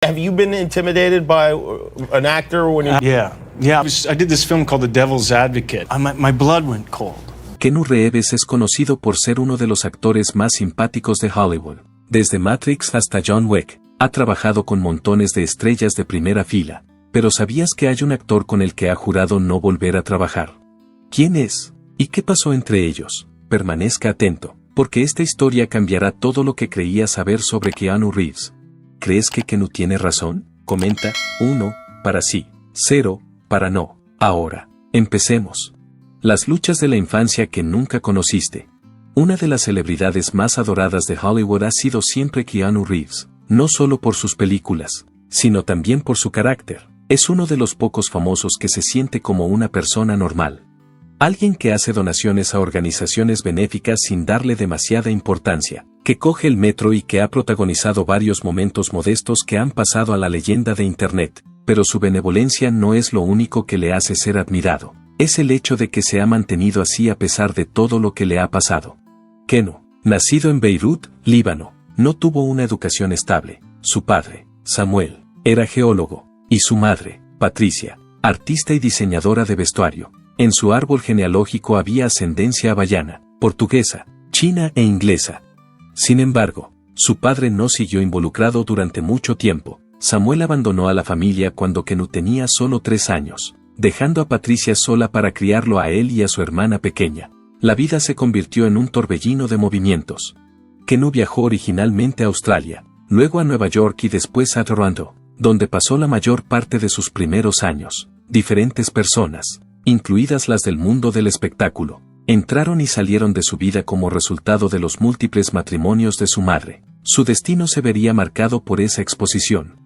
Have you been intimidated by an actor when you... Yeah. I did this film called The Devil's Advocate. My blood went cold. Keanu Reeves es conocido por ser uno de los actores más simpáticos de Hollywood. Desde Matrix hasta John Wick, ha trabajado con montones de estrellas de primera fila. Pero ¿sabías que hay un actor con el que ha jurado no volver a trabajar? ¿Quién es? ¿Y qué pasó entre ellos? Permanezca atento, porque esta historia cambiará todo lo que creías saber sobre Keanu Reeves. ¿Crees que Keanu tiene razón? Comenta, 1, para sí, 0, para no. Ahora, empecemos. Las luchas de la infancia que nunca conociste. Una de las celebridades más adoradas de Hollywood ha sido siempre Keanu Reeves, no solo por sus películas, sino también por su carácter. Es uno de los pocos famosos que se siente como una persona normal. Alguien que hace donaciones a organizaciones benéficas sin darle demasiada importancia, que coge el metro y que ha protagonizado varios momentos modestos que han pasado a la leyenda de Internet, pero su benevolencia no es lo único que le hace ser admirado. Es el hecho de que se ha mantenido así a pesar de todo lo que le ha pasado. Keanu, nacido en Beirut, Líbano, no tuvo una educación estable. Su padre, Samuel, era geólogo, y su madre, Patricia, artista y diseñadora de vestuario. En su árbol genealógico había ascendencia hawaiana, portuguesa, china e inglesa. Sin embargo, su padre no siguió involucrado durante mucho tiempo. Samuel abandonó a la familia cuando Keanu tenía solo 3 años, dejando a Patricia sola para criarlo a él y a su hermana pequeña. La vida se convirtió en un torbellino de movimientos. Keanu viajó originalmente a Australia, luego a Nueva York y después a Toronto, donde pasó la mayor parte de sus primeros años. Diferentes personas, incluidas las del mundo del espectáculo, entraron y salieron de su vida como resultado de los múltiples matrimonios de su madre. Su destino se vería marcado por esa exposición.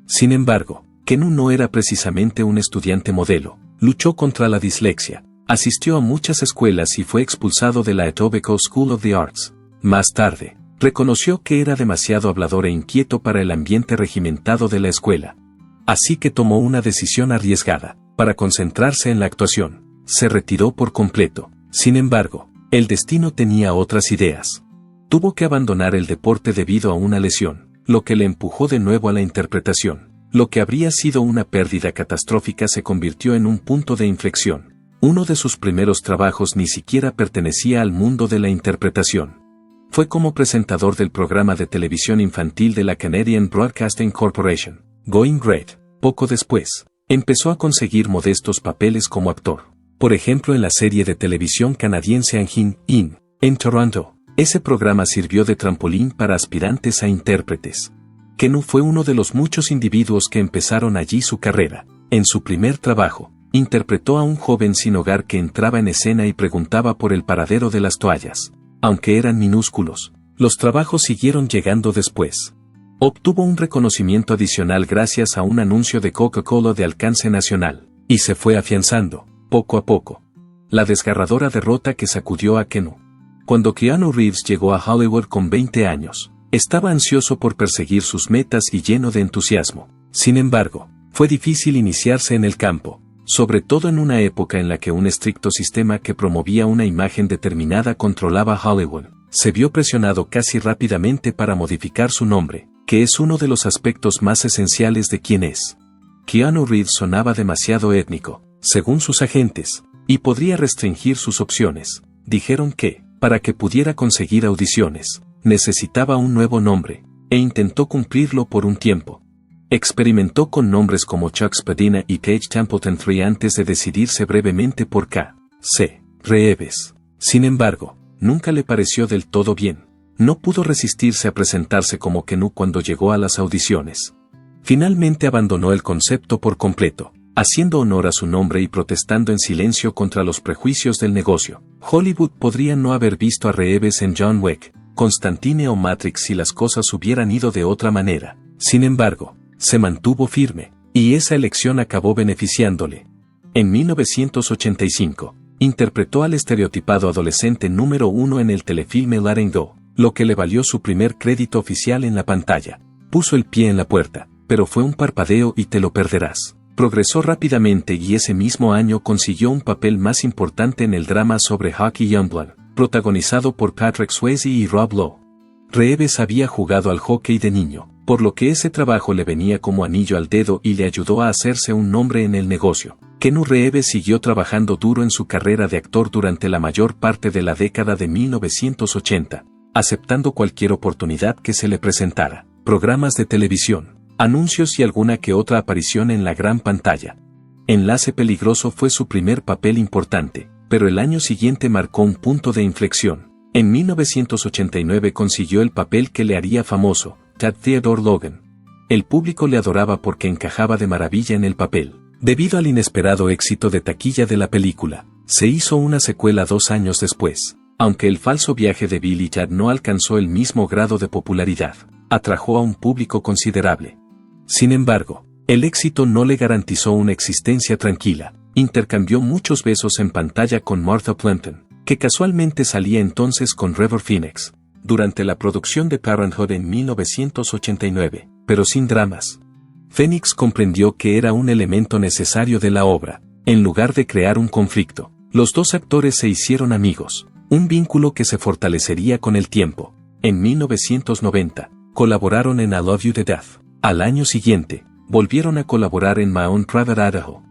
Sin embargo, Keanu no era precisamente un estudiante modelo. Luchó contra la dislexia, asistió a muchas escuelas y fue expulsado de la Etobicoke School of the Arts. Más tarde, reconoció que era demasiado hablador e inquieto para el ambiente regimentado de la escuela. Así que tomó una decisión arriesgada. Para concentrarse en la actuación, se retiró por completo. Sin embargo, el destino tenía otras ideas. Tuvo que abandonar el deporte debido a una lesión, lo que le empujó de nuevo a la interpretación. Lo que habría sido una pérdida catastrófica se convirtió en un punto de inflexión. Uno de sus primeros trabajos ni siquiera pertenecía al mundo de la interpretación. Fue como presentador del programa de televisión infantil de la Canadian Broadcasting Corporation, Going Great. Poco después, empezó a conseguir modestos papeles como actor. Por ejemplo en la serie de televisión canadiense Angin In, en Toronto. Ese programa sirvió de trampolín para aspirantes a intérpretes. Keanu fue uno de los muchos individuos que empezaron allí su carrera. En su primer trabajo, interpretó a un joven sin hogar que entraba en escena y preguntaba por el paradero de las toallas. Aunque eran minúsculos, los trabajos siguieron llegando después. Obtuvo un reconocimiento adicional gracias a un anuncio de Coca-Cola de alcance nacional, y se fue afianzando, poco a poco. La desgarradora derrota que sacudió a Keanu. Cuando Keanu Reeves llegó a Hollywood con 20 años, estaba ansioso por perseguir sus metas y lleno de entusiasmo. Sin embargo, fue difícil iniciarse en el campo, sobre todo en una época en la que un estricto sistema que promovía una imagen determinada controlaba Hollywood. Se vio presionado casi rápidamente para modificar su nombre, que es uno de los aspectos más esenciales de quién es. Keanu Reeves sonaba demasiado étnico, según sus agentes, y podría restringir sus opciones. Dijeron que, para que pudiera conseguir audiciones, necesitaba un nuevo nombre, e intentó cumplirlo por un tiempo. Experimentó con nombres como Chuck Spadina y Paige Templeton III antes de decidirse brevemente por K.C. Reeves. Sin embargo, nunca le pareció del todo bien. No pudo resistirse a presentarse como Keanu cuando llegó a las audiciones. Finalmente abandonó el concepto por completo, haciendo honor a su nombre y protestando en silencio contra los prejuicios del negocio. Hollywood podría no haber visto a Reeves en John Wick, Constantine o Matrix si las cosas hubieran ido de otra manera. Sin embargo, se mantuvo firme, y esa elección acabó beneficiándole. En 1985, interpretó al estereotipado adolescente número 1 en el telefilme Let 'Em Go, lo que le valió su primer crédito oficial en la pantalla. Puso el pie en la puerta, pero fue un parpadeo y te lo perderás. Progresó rápidamente y ese mismo año consiguió un papel más importante en el drama sobre Hockey Youngblood, protagonizado por Patrick Swayze y Rob Lowe. Reeves había jugado al hockey de niño, por lo que ese trabajo le venía como anillo al dedo y le ayudó a hacerse un nombre en el negocio. Keanu Reeves siguió trabajando duro en su carrera de actor durante la mayor parte de la década de 1980, aceptando cualquier oportunidad que se le presentara, programas de televisión, anuncios y alguna que otra aparición en la gran pantalla. Enlace Peligroso fue su primer papel importante, pero el año siguiente marcó un punto de inflexión. En 1989 consiguió el papel que le haría famoso, Tad Theodore Logan. El público le adoraba porque encajaba de maravilla en el papel. Debido al inesperado éxito de taquilla de la película, se hizo una secuela 2 años después. Aunque el falso viaje de Bill y Chad no alcanzó el mismo grado de popularidad, atrajo a un público considerable. Sin embargo, el éxito no le garantizó una existencia tranquila. Intercambió muchos besos en pantalla con Martha Plimpton, que casualmente salía entonces con River Phoenix, durante la producción de Parenthood en 1989, pero sin dramas. Phoenix comprendió que era un elemento necesario de la obra, en lugar de crear un conflicto. Los dos actores se hicieron amigos, un vínculo que se fortalecería con el tiempo. En 1990, colaboraron en I Love You to Death. Al año siguiente, volvieron a colaborar en My Own Private Idaho.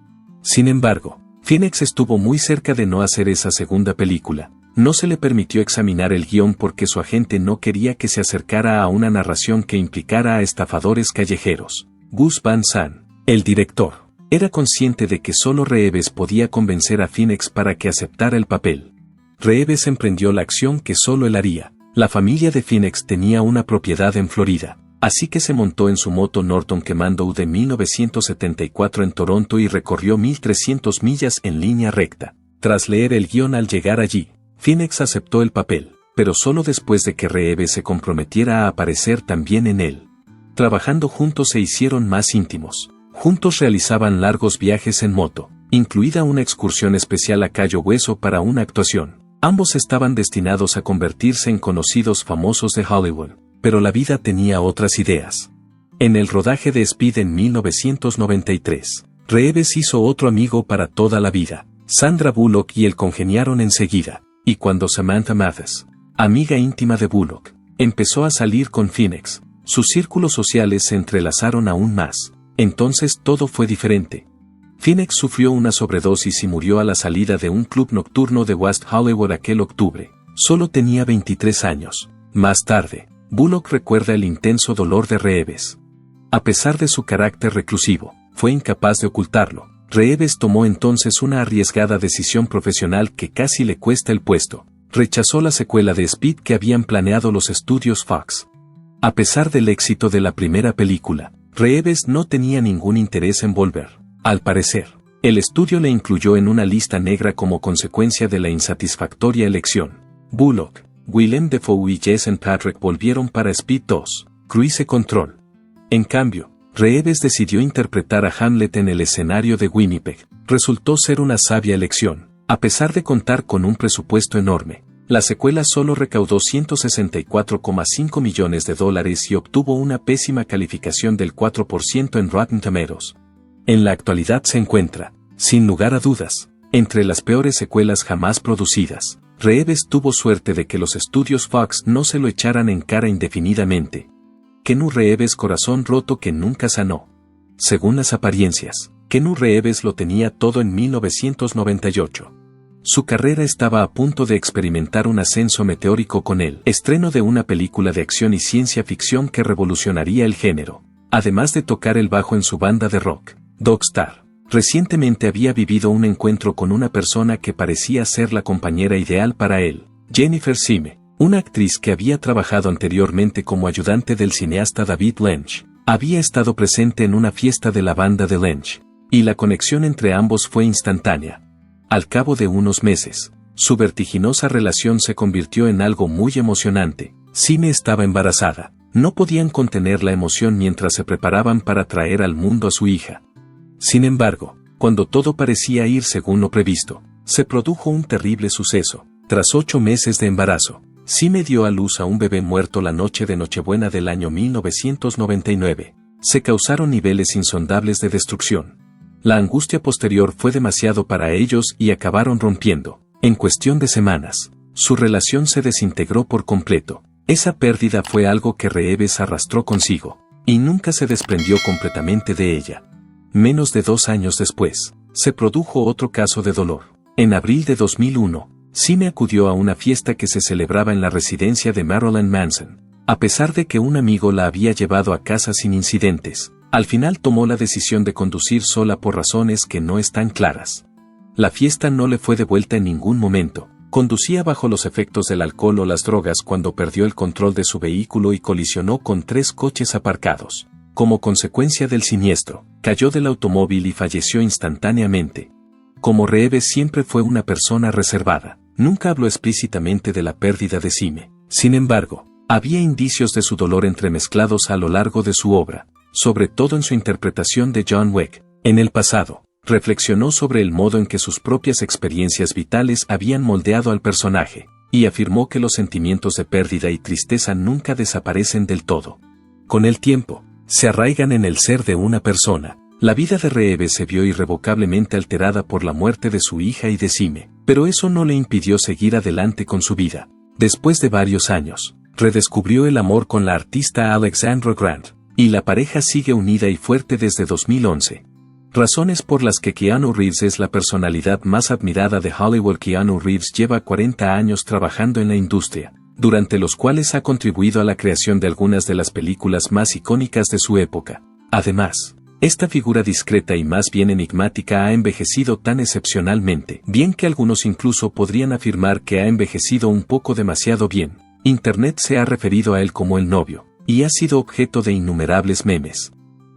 Sin embargo, Phoenix estuvo muy cerca de no hacer esa segunda película. No se le permitió examinar el guión porque su agente no quería que se acercara a una narración que implicara a estafadores callejeros. Gus Van Sant, el director, era consciente de que solo Reeves podía convencer a Phoenix para que aceptara el papel. Reeves emprendió la acción que solo él haría. La familia de Phoenix tenía una propiedad en Florida, así que se montó en su moto Norton Commando de 1974 en Toronto y recorrió 1.300 millas en línea recta. Tras leer el guión al llegar allí, Phoenix aceptó el papel, pero solo después de que Reeves se comprometiera a aparecer también en él. Trabajando juntos se hicieron más íntimos. Juntos realizaban largos viajes en moto, incluida una excursión especial a Cayo Hueso para una actuación. Ambos estaban destinados a convertirse en conocidos famosos de Hollywood, pero la vida tenía otras ideas. En el rodaje de Speed en 1993, Reeves hizo otro amigo para toda la vida, Sandra Bullock, y él congeniaron enseguida, y cuando Samantha Mathis, amiga íntima de Bullock, empezó a salir con Phoenix, sus círculos sociales se entrelazaron aún más. Entonces todo fue diferente. Phoenix sufrió una sobredosis y murió a la salida de un club nocturno de West Hollywood aquel octubre. Solo tenía 23 años. Más tarde, Bullock recuerda el intenso dolor de Reeves. A pesar de su carácter reclusivo, fue incapaz de ocultarlo. Reeves tomó entonces una arriesgada decisión profesional que casi le cuesta el puesto. Rechazó la secuela de Speed que habían planeado los estudios Fox. A pesar del éxito de la primera película, Reeves no tenía ningún interés en volver. Al parecer, el estudio le incluyó en una lista negra como consecuencia de la insatisfactoria elección. Bullock, Willem Dafoe y Jason Patric volvieron para Speed 2, Cruise Control. En cambio, Reeves decidió interpretar a Hamlet en el escenario de Winnipeg. Resultó ser una sabia elección, a pesar de contar con un presupuesto enorme. La secuela solo recaudó $164,5 millones y obtuvo una pésima calificación del 4% en Rotten Tomatoes. En la actualidad se encuentra, sin lugar a dudas, entre las peores secuelas jamás producidas. Reeves tuvo suerte de que los estudios Fox no se lo echaran en cara indefinidamente. Keanu Reeves, corazón roto que nunca sanó. Según las apariencias, Keanu Reeves lo tenía todo en 1998. Su carrera estaba a punto de experimentar un ascenso meteórico con el estreno de una película de acción y ciencia ficción que revolucionaría el género, además de tocar el bajo en su banda de rock, Dogstar. Recientemente había vivido un encuentro con una persona que parecía ser la compañera ideal para él, Jennifer Sime, una actriz que había trabajado anteriormente como ayudante del cineasta David Lynch. Había estado presente en una fiesta de la banda de Lynch, y la conexión entre ambos fue instantánea. Al cabo de unos meses, su vertiginosa relación se convirtió en algo muy emocionante. Sime estaba embarazada. No podían contener la emoción mientras se preparaban para traer al mundo a su hija. Sin embargo, cuando todo parecía ir según lo previsto, se produjo un terrible suceso. Tras 8 meses de embarazo, Sime dio a luz a un bebé muerto la noche de Nochebuena del año 1999. Se causaron niveles insondables de destrucción. La angustia posterior fue demasiado para ellos y acabaron rompiendo. En cuestión de semanas, su relación se desintegró por completo. Esa pérdida fue algo que Reeves arrastró consigo. y nunca se desprendió completamente de ella. Menos de 2 años después, se produjo otro caso de dolor. En abril de 2001, Sime acudió a una fiesta que se celebraba en la residencia de Marilyn Manson. A pesar de que un amigo la había llevado a casa sin incidentes, al final tomó la decisión de conducir sola por razones que no están claras. La fiesta no le fue devuelta en ningún momento. Conducía bajo los efectos del alcohol o las drogas cuando perdió el control de su vehículo y colisionó con 3 coches aparcados. Como consecuencia del siniestro, cayó del automóvil y falleció instantáneamente. Como Reeves siempre fue una persona reservada, nunca habló explícitamente de la pérdida de Sime. Sin embargo, había indicios de su dolor entremezclados a lo largo de su obra, sobre todo en su interpretación de John Wick. En el pasado, reflexionó sobre el modo en que sus propias experiencias vitales habían moldeado al personaje, y afirmó que los sentimientos de pérdida y tristeza nunca desaparecen del todo. Con el tiempo, se arraigan en el ser de una persona. La vida de Reeves se vio irrevocablemente alterada por la muerte de su hija y de Sime, pero eso no le impidió seguir adelante con su vida. Después de varios años, redescubrió el amor con la artista Alexandra Grant, y la pareja sigue unida y fuerte desde 2011. Razones por las que Keanu Reeves es la personalidad más admirada de Hollywood. Keanu Reeves lleva 40 años trabajando en la industria, durante los cuales ha contribuido a la creación de algunas de las películas más icónicas de su época. Además, esta figura discreta y más bien enigmática ha envejecido tan excepcionalmente bien que algunos incluso podrían afirmar que ha envejecido un poco demasiado bien. Internet se ha referido a él como el novio, y ha sido objeto de innumerables memes.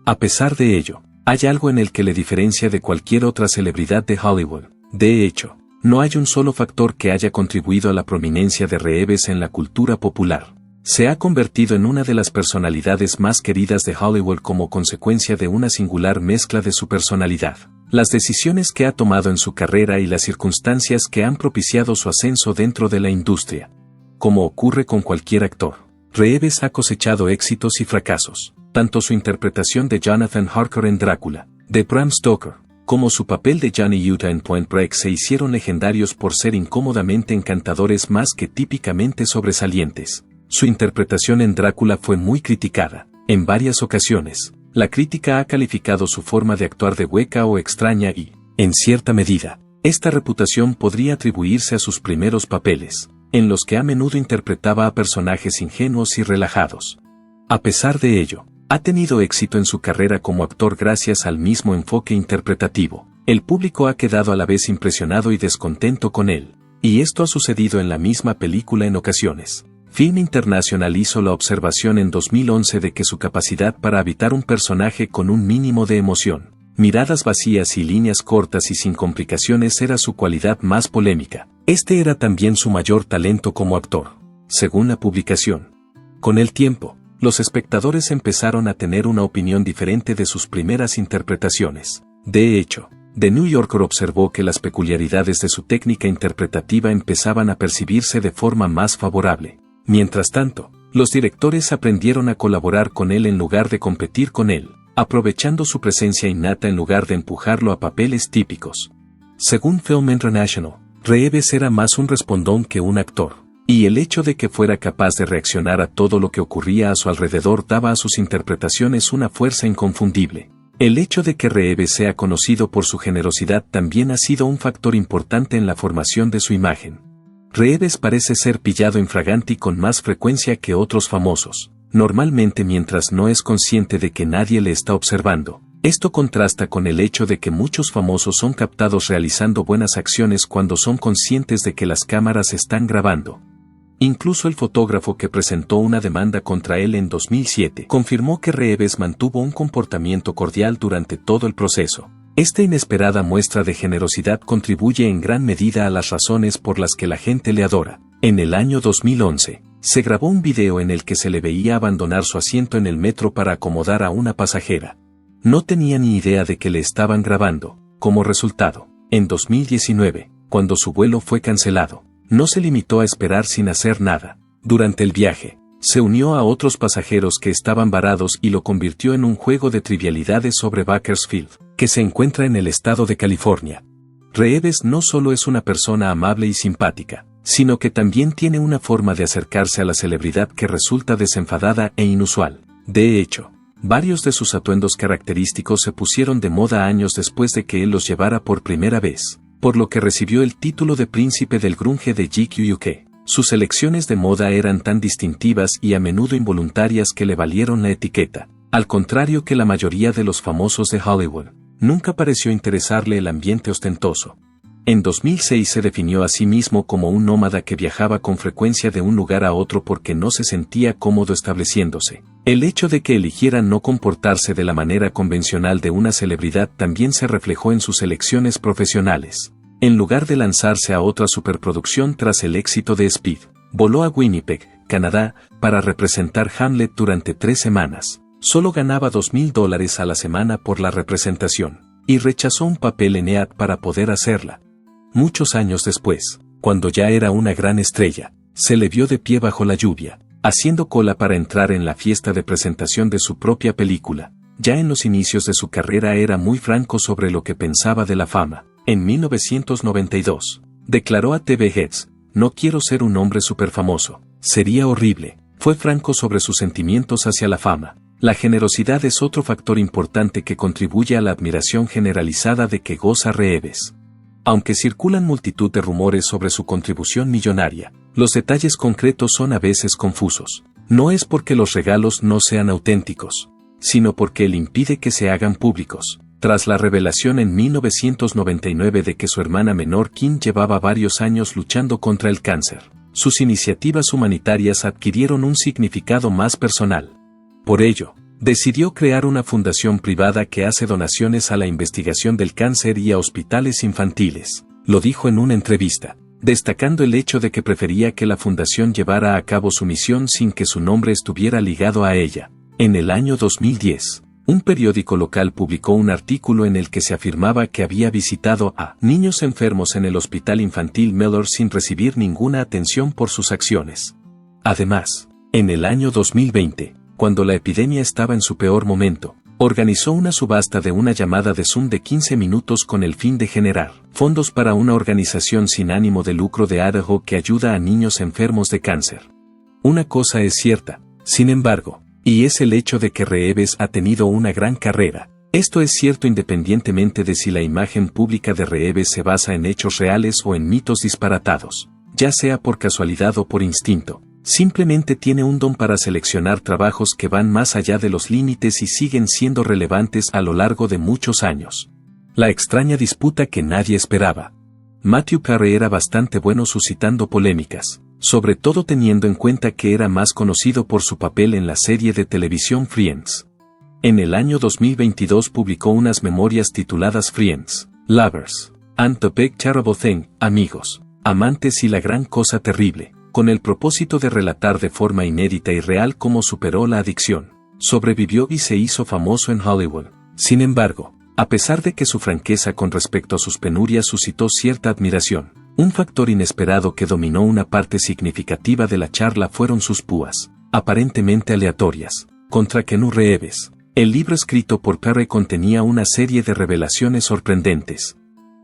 A pesar de ello, hay algo en el que le diferencia de cualquier otra celebridad de Hollywood. De hecho, no hay un solo factor que haya contribuido a la prominencia de Reeves en la cultura popular. Se ha convertido en una de las personalidades más queridas de Hollywood como consecuencia de una singular mezcla de su personalidad, las decisiones que ha tomado en su carrera y las circunstancias que han propiciado su ascenso dentro de la industria. Como ocurre con cualquier actor, Reeves ha cosechado éxitos y fracasos. Tanto su interpretación de Jonathan Harker en Drácula, de Bram Stoker, como su papel de Johnny Utah en Point Break se hicieron legendarios por ser incómodamente encantadores más que típicamente sobresalientes. Su interpretación en Drácula fue muy criticada. En varias ocasiones, la crítica ha calificado su forma de actuar de hueca o extraña y, en cierta medida, esta reputación podría atribuirse a sus primeros papeles, en los que a menudo interpretaba a personajes ingenuos y relajados. A pesar de ello, ha tenido éxito en su carrera como actor gracias al mismo enfoque interpretativo. El público ha quedado a la vez impresionado y descontento con él, y esto ha sucedido en la misma película en ocasiones. Film International hizo la observación en 2011 de que su capacidad para habitar un personaje con un mínimo de emoción, miradas vacías y líneas cortas y sin complicaciones era su cualidad más polémica. Este era también su mayor talento como actor, según la publicación. Con el tiempo, los espectadores empezaron a tener una opinión diferente de sus primeras interpretaciones. De hecho, The New Yorker observó que las peculiaridades de su técnica interpretativa empezaban a percibirse de forma más favorable. Mientras tanto, los directores aprendieron a colaborar con él en lugar de competir con él, aprovechando su presencia innata en lugar de empujarlo a papeles típicos. Según Film International, Reeves era más un respondón que un actor, y el hecho de que fuera capaz de reaccionar a todo lo que ocurría a su alrededor daba a sus interpretaciones una fuerza inconfundible. El hecho de que Reeves sea conocido por su generosidad también ha sido un factor importante en la formación de su imagen. Reeves parece ser pillado infraganti con más frecuencia que otros famosos, normalmente mientras no es consciente de que nadie le está observando. Esto contrasta con el hecho de que muchos famosos son captados realizando buenas acciones cuando son conscientes de que las cámaras están grabando. Incluso el fotógrafo que presentó una demanda contra él en 2007 confirmó que Reeves mantuvo un comportamiento cordial durante todo el proceso. Esta inesperada muestra de generosidad contribuye en gran medida a las razones por las que la gente le adora. En el año 2011, se grabó un video en el que se le veía abandonar su asiento en el metro para acomodar a una pasajera. No tenía ni idea de que le estaban grabando. Como resultado, en 2019, cuando su vuelo fue cancelado, no se limitó a esperar sin hacer nada. Durante el viaje, se unió a otros pasajeros que estaban varados y lo convirtió en un juego de trivialidades sobre Bakersfield, que se encuentra en el estado de California. Reeves no solo es una persona amable y simpática, sino que también tiene una forma de acercarse a la celebridad que resulta desenfadada e inusual. De hecho, Varios de sus atuendos característicos se pusieron de moda años después de que él los llevara por primera vez, por lo que recibió el título de príncipe del grunge de GQ UK. Sus elecciones de moda eran tan distintivas y a menudo involuntarias que le valieron la etiqueta. Al contrario que la mayoría de los famosos de Hollywood, nunca pareció interesarle el ambiente ostentoso. En 2006 se definió a sí mismo como un nómada que viajaba con frecuencia de un lugar a otro porque no se sentía cómodo estableciéndose. El hecho de que eligiera no comportarse de la manera convencional de una celebridad también se reflejó en sus elecciones profesionales. En lugar de lanzarse a otra superproducción tras el éxito de Speed, voló a Winnipeg, Canadá, para representar Hamlet durante 3 semanas. Solo ganaba $2,000 a la semana por la representación, y rechazó un papel en EAD para poder hacerla. Muchos años después, cuando ya era una gran estrella, se le vio de pie bajo la lluvia, haciendo cola para entrar en la fiesta de presentación de su propia película. Ya en los inicios de su carrera era muy franco sobre lo que pensaba de la fama. En 1992, declaró a TV Heads: "No quiero ser un hombre superfamoso, sería horrible". Fue franco sobre sus sentimientos hacia la fama. La generosidad es otro factor importante que contribuye a la admiración generalizada de que goza Reeves. Aunque circulan multitud de rumores sobre su contribución millonaria, los detalles concretos son a veces confusos. No es porque los regalos no sean auténticos, sino porque él impide que se hagan públicos. Tras la revelación en 1999 de que su hermana menor Kim llevaba varios años luchando contra el cáncer, sus iniciativas humanitarias adquirieron un significado más personal. Por ello, decidió crear una fundación privada que hace donaciones a la investigación del cáncer y a hospitales infantiles. Lo dijo en una entrevista, destacando el hecho de que prefería que la fundación llevara a cabo su misión sin que su nombre estuviera ligado a ella. En el año 2010, un periódico local publicó un artículo en el que se afirmaba que había visitado a niños enfermos en el hospital infantil Mellor sin recibir ninguna atención por sus acciones. Además, en el año 2020, cuando la epidemia estaba en su peor momento, organizó una subasta de una llamada de Zoom de 15 minutos con el fin de generar fondos para una organización sin ánimo de lucro de Idaho que ayuda a niños enfermos de cáncer. Una cosa es cierta, sin embargo, y es el hecho de que Reeves ha tenido una gran carrera. Esto es cierto independientemente de si la imagen pública de Reeves se basa en hechos reales o en mitos disparatados. Ya sea por casualidad o por instinto, simplemente tiene un don para seleccionar trabajos que van más allá de los límites y siguen siendo relevantes a lo largo de muchos años. La extraña disputa que nadie esperaba. Matthew Perry era bastante bueno suscitando polémicas, sobre todo teniendo en cuenta que era más conocido por su papel en la serie de televisión Friends. En el año 2022 publicó unas memorias tituladas Friends, Lovers, and the Big Terrible Thing, Amigos, Amantes y la Gran Cosa Terrible, con el propósito de relatar de forma inédita y real cómo superó la adicción, sobrevivió y se hizo famoso en Hollywood. Sin embargo, a pesar de que su franqueza con respecto a sus penurias suscitó cierta admiración, un factor inesperado que dominó una parte significativa de la charla fueron sus púas, aparentemente aleatorias, contra Keanu Reeves. El libro escrito por Perry contenía una serie de revelaciones sorprendentes.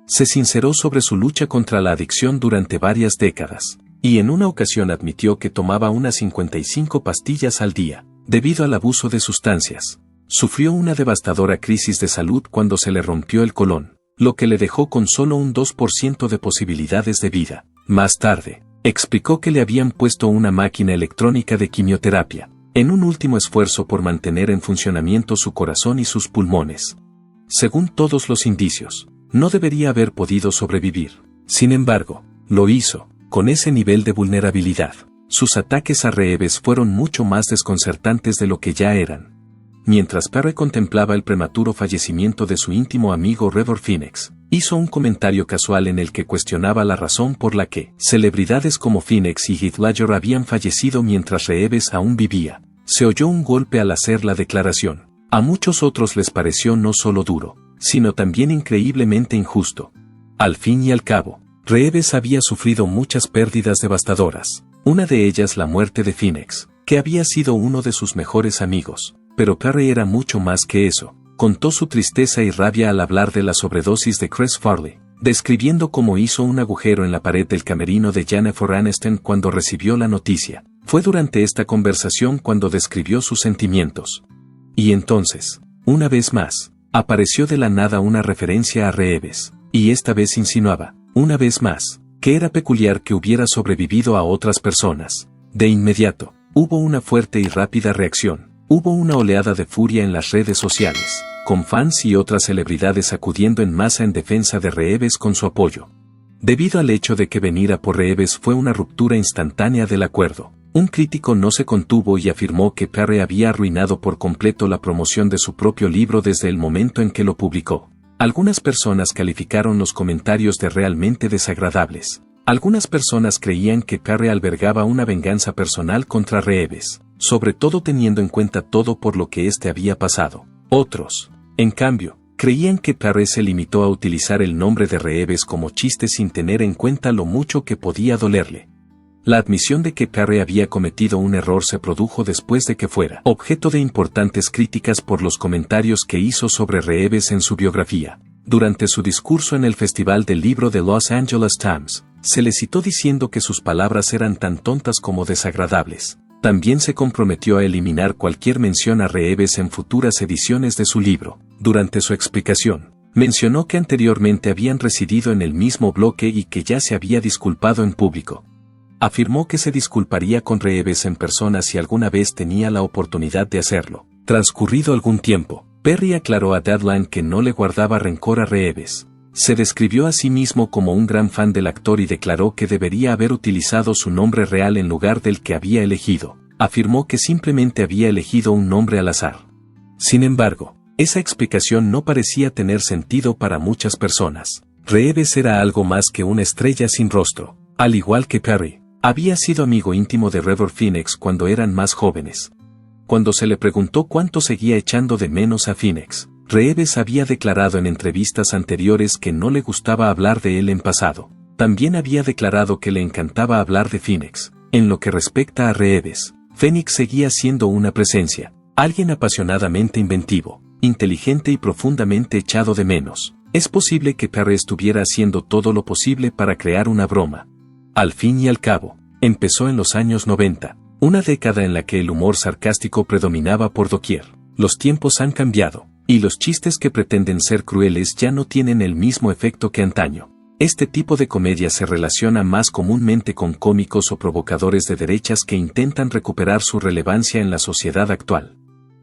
Se sinceró sobre su lucha contra la adicción durante varias décadas, y en una ocasión admitió que tomaba unas 55 pastillas al día, debido al abuso de sustancias. Sufrió una devastadora crisis de salud cuando se le rompió el colon, lo que le dejó con solo un 2% de posibilidades de vida. Más tarde, explicó que le habían puesto una máquina electrónica de quimioterapia, en un último esfuerzo por mantener en funcionamiento su corazón y sus pulmones. Según todos los indicios, no debería haber podido sobrevivir. Sin embargo, lo hizo, con ese nivel de vulnerabilidad. Sus ataques a Reeves fueron mucho más desconcertantes de lo que ya eran. Mientras Perry contemplaba el prematuro fallecimiento de su íntimo amigo River Phoenix, hizo un comentario casual en el que cuestionaba la razón por la que celebridades como Phoenix y Heath Ledger habían fallecido mientras Reeves aún vivía. Se oyó un golpe al hacer la declaración. A muchos otros les pareció no solo duro, sino también increíblemente injusto. Al fin y al cabo, Reeves había sufrido muchas pérdidas devastadoras, una de ellas la muerte de Phoenix, que había sido uno de sus mejores amigos. Pero Perry era mucho más que eso. Contó su tristeza y rabia al hablar de la sobredosis de Chris Farley, describiendo cómo hizo un agujero en la pared del camerino de Jennifer Aniston cuando recibió la noticia. Fue durante esta conversación cuando describió sus sentimientos. Y entonces, una vez más, apareció de la nada una referencia a Reeves, y esta vez insinuaba, una vez más, que era peculiar que hubiera sobrevivido a otras personas. De inmediato, hubo una fuerte y rápida reacción, hubo una oleada de furia en las redes sociales, con fans y otras celebridades acudiendo en masa en defensa de Reeves con su apoyo. Debido al hecho de que venir a por Reeves fue una ruptura instantánea del acuerdo, un crítico no se contuvo y afirmó que Perry había arruinado por completo la promoción de su propio libro desde el momento en que lo publicó. Algunas personas calificaron los comentarios de realmente desagradables. Algunas personas creían que Perry albergaba una venganza personal contra Reeves, sobre todo teniendo en cuenta todo por lo que éste había pasado. Otros, en cambio, creían que Perry se limitó a utilizar el nombre de Reeves como chiste sin tener en cuenta lo mucho que podía dolerle. La admisión de que Perry había cometido un error se produjo después de que fuera objeto de importantes críticas por los comentarios que hizo sobre Reeves en su biografía. Durante su discurso en el Festival del Libro de Los Angeles Times, se le citó diciendo que sus palabras eran tan tontas como desagradables. También se comprometió a eliminar cualquier mención a Reeves en futuras ediciones de su libro. Durante su explicación, mencionó que anteriormente habían residido en el mismo bloque y que ya se había disculpado en público. Afirmó que se disculparía con Reeves en persona si alguna vez tenía la oportunidad de hacerlo. Transcurrido algún tiempo, Perry aclaró a Deadline que no le guardaba rencor a Reeves. Se describió a sí mismo como un gran fan del actor y declaró que debería haber utilizado su nombre real en lugar del que había elegido. Afirmó que simplemente había elegido un nombre al azar. Sin embargo, esa explicación no parecía tener sentido para muchas personas. Reeves era algo más que una estrella sin rostro. Al igual que Perry, había sido amigo íntimo de River Phoenix cuando eran más jóvenes. Cuando se le preguntó cuánto seguía echando de menos a Phoenix, Reeves había declarado en entrevistas anteriores que no le gustaba hablar de él en pasado. También había declarado que le encantaba hablar de Phoenix. En lo que respecta a Reeves, Phoenix seguía siendo una presencia, alguien apasionadamente inventivo, inteligente y profundamente echado de menos. Es posible que Perry estuviera haciendo todo lo posible para crear una broma. Al fin y al cabo, empezó en los años 90, una década en la que el humor sarcástico predominaba por doquier. Los tiempos han cambiado, y los chistes que pretenden ser crueles ya no tienen el mismo efecto que antaño. Este tipo de comedia se relaciona más comúnmente con cómicos o provocadores de derechas que intentan recuperar su relevancia en la sociedad actual.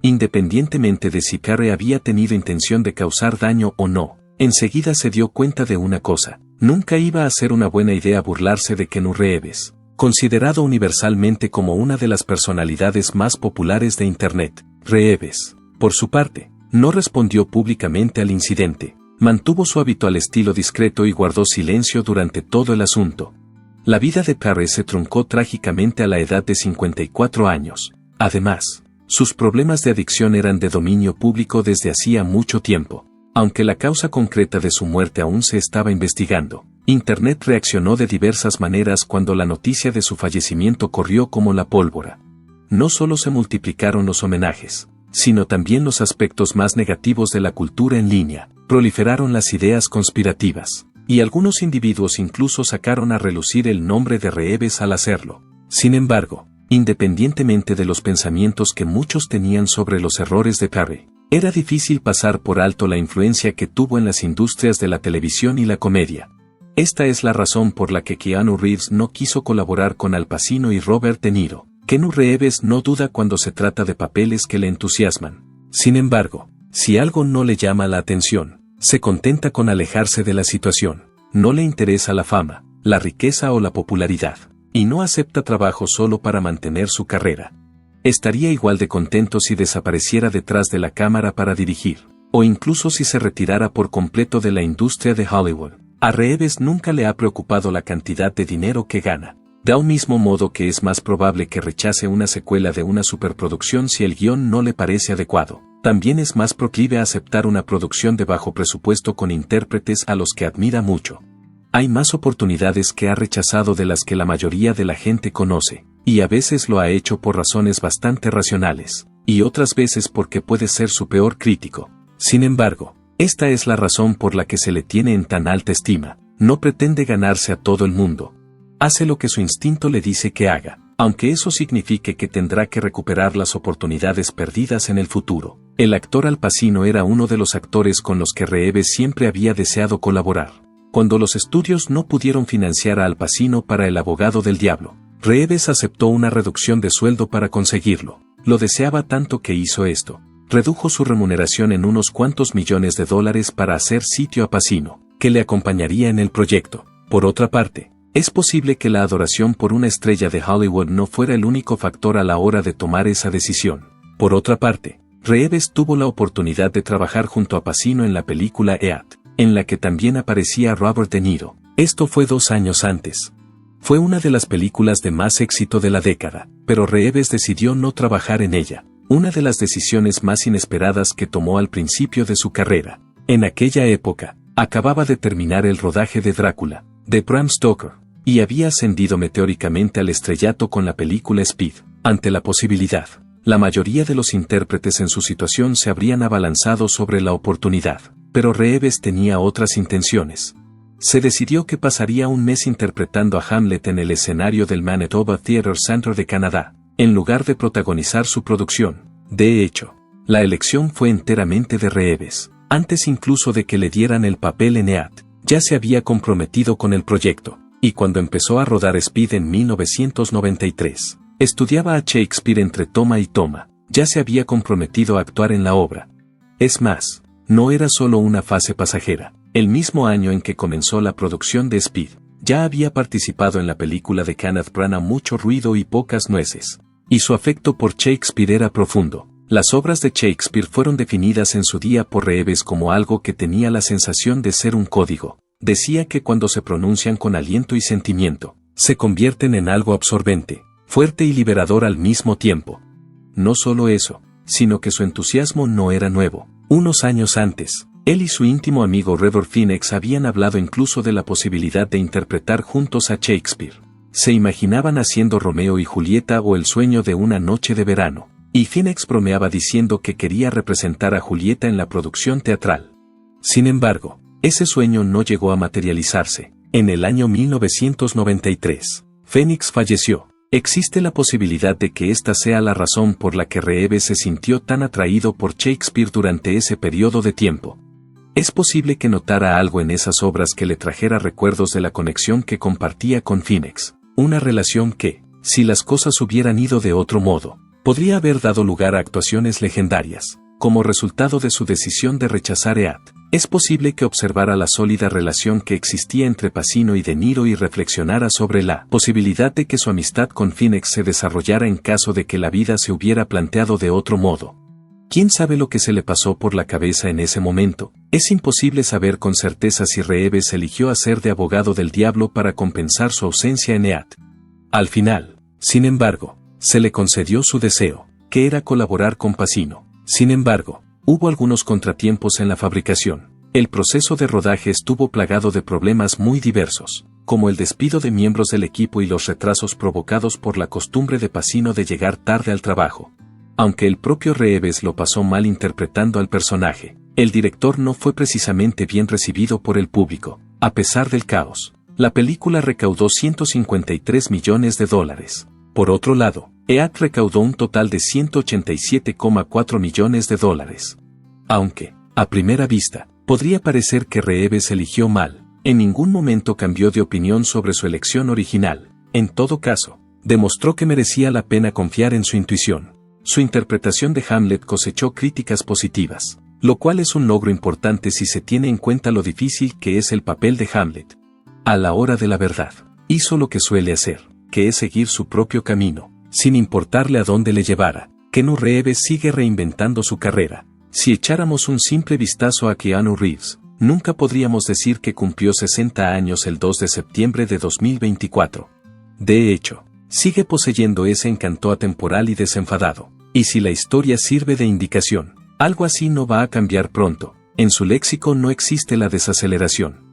Independientemente de si Perry había tenido intención de causar daño o no, enseguida se dio cuenta de una cosa: nunca iba a ser una buena idea burlarse de Keanu Reeves, considerado universalmente como una de las personalidades más populares de Internet. Reeves, por su parte, no respondió públicamente al incidente, mantuvo su habitual estilo discreto y guardó silencio durante todo el asunto. La vida de Perry se truncó trágicamente a la edad de 54 años. Además, sus problemas de adicción eran de dominio público desde hacía mucho tiempo. Aunque la causa concreta de su muerte aún se estaba investigando, Internet reaccionó de diversas maneras cuando la noticia de su fallecimiento corrió como la pólvora. No solo se multiplicaron los homenajes, sino también los aspectos más negativos de la cultura en línea. Proliferaron las ideas conspirativas, y algunos individuos incluso sacaron a relucir el nombre de Reeves al hacerlo. Sin embargo, independientemente de los pensamientos que muchos tenían sobre los errores de Perry, era difícil pasar por alto la influencia que tuvo en las industrias de la televisión y la comedia. Esta es la razón por la que Keanu Reeves no quiso colaborar con Al Pacino y Robert De Niro. Keanu Reeves no duda cuando se trata de papeles que le entusiasman. Sin embargo, si algo no le llama la atención, se contenta con alejarse de la situación. No le interesa la fama, la riqueza o la popularidad, y no acepta trabajo solo para mantener su carrera. Estaría igual de contento si desapareciera detrás de la cámara para dirigir, o incluso si se retirara por completo de la industria de Hollywood. A Reeves nunca le ha preocupado la cantidad de dinero que gana. Da un mismo modo que es más probable que rechace una secuela de una superproducción si el guión no le parece adecuado. También es más proclive a aceptar una producción de bajo presupuesto con intérpretes a los que admira mucho. Hay más oportunidades que ha rechazado de las que la mayoría de la gente conoce, y a veces lo ha hecho por razones bastante racionales, y otras veces porque puede ser su peor crítico. Sin embargo, esta es la razón por la que se le tiene en tan alta estima. No pretende ganarse a todo el mundo. Hace lo que su instinto le dice que haga, aunque eso signifique que tendrá que recuperar las oportunidades perdidas en el futuro. El actor Al Pacino era uno de los actores con los que Reeves siempre había deseado colaborar. Cuando los estudios no pudieron financiar a Al Pacino para El abogado del diablo, Reeves aceptó una reducción de sueldo para conseguirlo. Lo deseaba tanto que hizo esto. Redujo su remuneración en unos cuantos millones de dólares para hacer sitio a Pacino, que le acompañaría en el proyecto. Por otra parte, es posible que la adoración por una estrella de Hollywood no fuera el único factor a la hora de tomar esa decisión. Por otra parte, Reeves tuvo la oportunidad de trabajar junto a Pacino en la película EAT, en la que también aparecía Robert De Niro. Esto fue 2 años antes. Fue una de las películas de más éxito de la década, pero Reeves decidió no trabajar en ella, una de las decisiones más inesperadas que tomó al principio de su carrera. En aquella época, acababa de terminar el rodaje de Drácula, de Bram Stoker, y había ascendido meteóricamente al estrellato con la película Speed. Ante la posibilidad, la mayoría de los intérpretes en su situación se habrían abalanzado sobre la oportunidad, pero Reeves tenía otras intenciones. Se decidió que pasaría un mes interpretando a Hamlet en el escenario del Manitoba Theatre Centre de Canadá, en lugar de protagonizar su producción. De hecho, la elección fue enteramente de Reeves. Antes incluso de que le dieran el papel en EAT, ya se había comprometido con el proyecto, y cuando empezó a rodar Speed en 1993, estudiaba a Shakespeare entre toma y toma, ya se había comprometido a actuar en la obra. Es más, no era solo una fase pasajera. El mismo año en que comenzó la producción de Speed, ya había participado en la película de Kenneth Branagh Mucho ruido y pocas nueces, y su afecto por Shakespeare era profundo. Las obras de Shakespeare fueron definidas en su día por Reeves como algo que tenía la sensación de ser un código. Decía que cuando se pronuncian con aliento y sentimiento, se convierten en algo absorbente, fuerte y liberador al mismo tiempo. No solo eso, sino que su entusiasmo no era nuevo. Unos años antes, él y su íntimo amigo River Phoenix habían hablado incluso de la posibilidad de interpretar juntos a Shakespeare. Se imaginaban haciendo Romeo y Julieta o El sueño de una noche de verano, y Phoenix bromeaba diciendo que quería representar a Julieta en la producción teatral. Sin embargo, ese sueño no llegó a materializarse. En el año 1993, Phoenix falleció. Existe la posibilidad de que esta sea la razón por la que Reeves se sintió tan atraído por Shakespeare durante ese periodo de tiempo. Es posible que notara algo en esas obras que le trajera recuerdos de la conexión que compartía con Phoenix, una relación que, si las cosas hubieran ido de otro modo, podría haber dado lugar a actuaciones legendarias. Como resultado de su decisión de rechazar EAT, es posible que observara la sólida relación que existía entre Pacino y De Niro y reflexionara sobre la posibilidad de que su amistad con Phoenix se desarrollara en caso de que la vida se hubiera planteado de otro modo. ¿Quién sabe lo que se le pasó por la cabeza en ese momento? Es imposible saber con certeza si Reeves eligió hacer de abogado del diablo para compensar su ausencia en EAT. Al final, sin embargo, se le concedió su deseo, que era colaborar con Pacino. Sin embargo, hubo algunos contratiempos en la fabricación. El proceso de rodaje estuvo plagado de problemas muy diversos, como el despido de miembros del equipo y los retrasos provocados por la costumbre de Pacino de llegar tarde al trabajo. Aunque el propio Reeves lo pasó mal interpretando al personaje, el director no fue precisamente bien recibido por el público. A pesar del caos, la película recaudó $153 millones. Por otro lado, EAT recaudó un total de $187,4 millones. Aunque, a primera vista, podría parecer que Reeves eligió mal, en ningún momento cambió de opinión sobre su elección original. En todo caso, demostró que merecía la pena confiar en su intuición. Su interpretación de Hamlet cosechó críticas positivas, lo cual es un logro importante si se tiene en cuenta lo difícil que es el papel de Hamlet. A la hora de la verdad, hizo lo que suele hacer, que es seguir su propio camino, sin importarle a dónde le llevara. Keanu Reeves sigue reinventando su carrera. Si echáramos un simple vistazo a Keanu Reeves, nunca podríamos decir que cumplió 60 años el 2 de septiembre de 2024. De hecho, sigue poseyendo ese encanto atemporal y desenfadado. Y si la historia sirve de indicación, algo así no va a cambiar pronto. En su léxico no existe la desaceleración.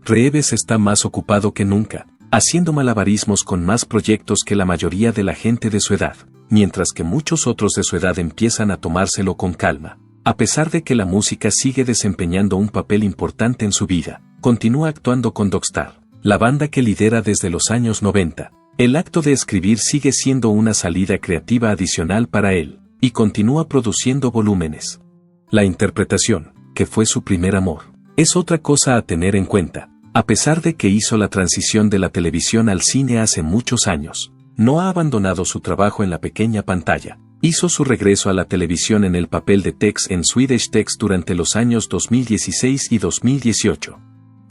Reeves está más ocupado que nunca, haciendo malabarismos con más proyectos que la mayoría de la gente de su edad, mientras que muchos otros de su edad empiezan a tomárselo con calma. A pesar de que la música sigue desempeñando un papel importante en su vida, continúa actuando con Dogstar, la banda que lidera desde los años 90. El acto de escribir sigue siendo una salida creativa adicional para él, y continúa produciendo volúmenes. La interpretación, que fue su primer amor, es otra cosa a tener en cuenta. A pesar de que hizo la transición de la televisión al cine hace muchos años, no ha abandonado su trabajo en la pequeña pantalla. Hizo su regreso a la televisión en el papel de Tex en Swedish Tex durante los años 2016 y 2018.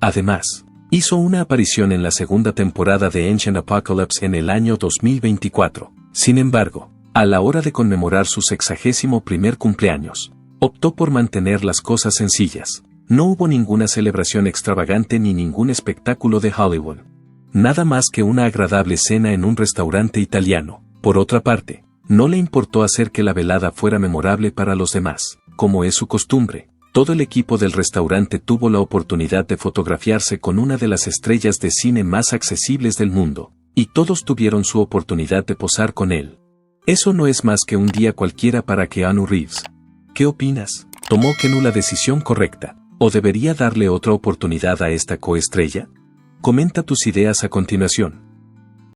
Además, hizo una aparición en la segunda temporada de Ancient Apocalypse en el año 2024. Sin embargo, a la hora de conmemorar su 61º cumpleaños, optó por mantener las cosas sencillas. No hubo ninguna celebración extravagante ni ningún espectáculo de Hollywood. Nada más que una agradable cena en un restaurante italiano. Por otra parte, no le importó hacer que la velada fuera memorable para los demás. Como es su costumbre, todo el equipo del restaurante tuvo la oportunidad de fotografiarse con una de las estrellas de cine más accesibles del mundo, y todos tuvieron su oportunidad de posar con él. Eso no es más que un día cualquiera para Keanu Reeves. ¿Qué opinas? ¿Tomó Keanu la decisión correcta? ¿O debería darle otra oportunidad a esta coestrella? Comenta tus ideas a continuación.